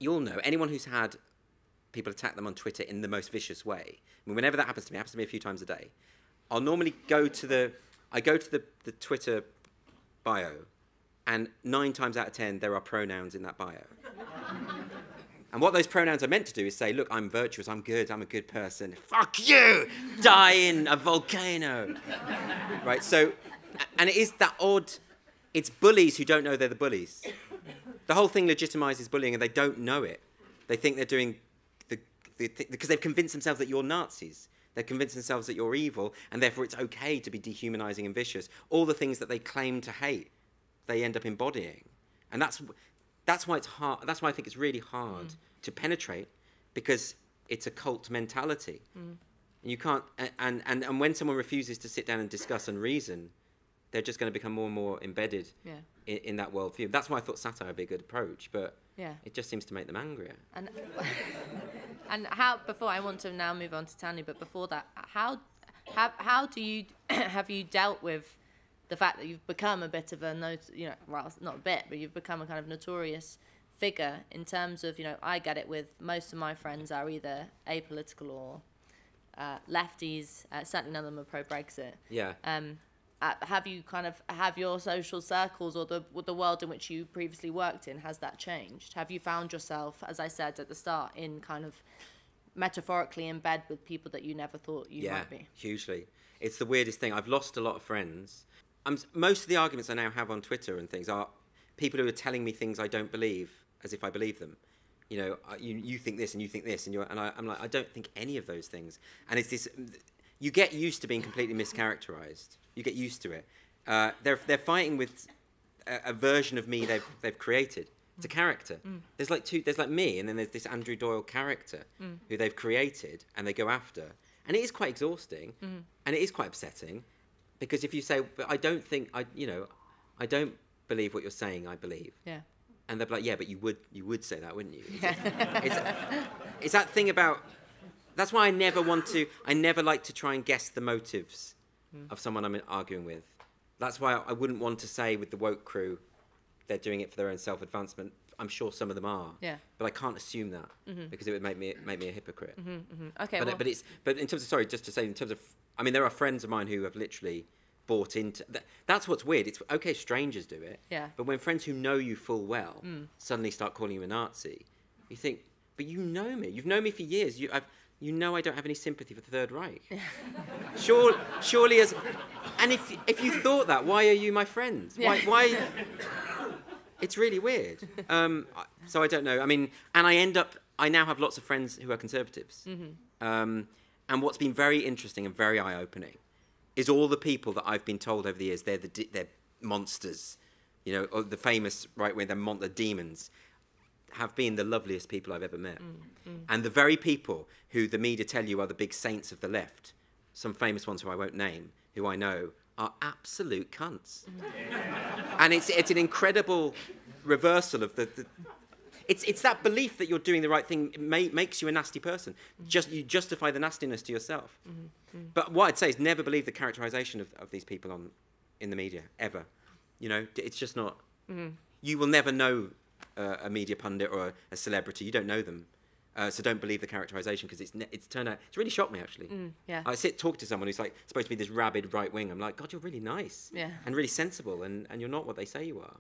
you'll know, anyone who's had people attack them on Twitter in the most vicious way. I mean, whenever that happens to me, it happens to me a few times a day. I'll normally go to the Twitter bio, and 9 times out of 10, there are pronouns in that bio. And what those pronouns are meant to do is say, look, I'm virtuous, I'm good, I'm a good person. Fuck you! Die in a volcano! Right, so, and it is that odd, it's bullies who don't know they're the bullies. The whole thing legitimizes bullying and they don't know it. They think they're doing because they've convinced themselves that you're Nazis. They've convinced themselves that you're evil, and therefore it's okay to be dehumanizing and vicious. All the things that they claim to hate, they end up embodying. And that's why it's hard. That's why I think it's really hard to penetrate, because it's a cult mentality. And you can't. And when someone refuses to sit down and discuss and reason, they're just going to become more and more embedded in that worldview. That's why I thought satire would be a good approach, but it just seems to make them angrier. And how? Before I want to now move on to Tanya, but before that, how do you have you dealt with the fact that you've become a bit of a well, not a bit, but you've become a kind of notorious figure in terms of, I get it with most of my friends are either apolitical or lefties. Certainly none of them are pro-Brexit. Yeah. Have you have your social circles or the world in which you previously worked in, has that changed? Have you found yourself, as I said at the start, in kind of metaphorically in bed with people that you never thought you might be? Yeah, hugely. It's the weirdest thing. I've lost a lot of friends. Most of the arguments I now have on Twitter and things are people who are telling me things I don't believe as if I believe them. You think this and you think this, and I'm like, I don't think any of those things. And it's this, you get used to being completely mischaracterized. You get used to it. They're fighting with a version of me they've created. It's a character. There's like me, and then there's this Andrew Doyle character who they've created and they go after. And it is quite exhausting, and it is quite upsetting, because if you say, but I don't think I don't believe what you're saying, I believe. Yeah. And they're like, yeah, but you would say that, wouldn't you? It's that thing about. That's why I never like to try and guess the motives of someone I'm arguing with. That's why I wouldn't want to say with the woke crew, they're doing it for their own self-advancement. I'm sure some of them are. Yeah. But I can't assume that because it would make me a hypocrite. Okay. But in terms of, just to say, in terms of, I mean, there are friends of mine who have literally bought into that's what's weird. It's okay, strangers do it. Yeah. But when friends who know you full well suddenly start calling you a Nazi, you think, but you know me. You've known me for years. You know I don't have any sympathy for the Third Reich. Surely as... And if you thought that, why are you my friend? Why? It's really weird. So I don't know. I mean, and I now have lots of friends who are conservatives. And what's been very interesting and very eye-opening is all the people that I've been told over the years, they're monsters, or the famous right-wing, they're demons, have been the loveliest people I've ever met. And the very people who the media tell you are the big saints of the left, some famous ones who I won't name, who I know, are absolute cunts. And it's an incredible reversal of it's that belief that you're doing the right thing makes you a nasty person. You justify the nastiness to yourself. But what I'd say is never believe the characterization of these people in the media, ever. It's just not... You will never know a media pundit or a celebrity. You don't know them. So don't believe the characterization, because it's turned out... It's really shocked me, actually. I talk to someone who's like supposed to be this rabid right wing. I'm like, God, you're really nice and really sensible, and you're not what they say you are.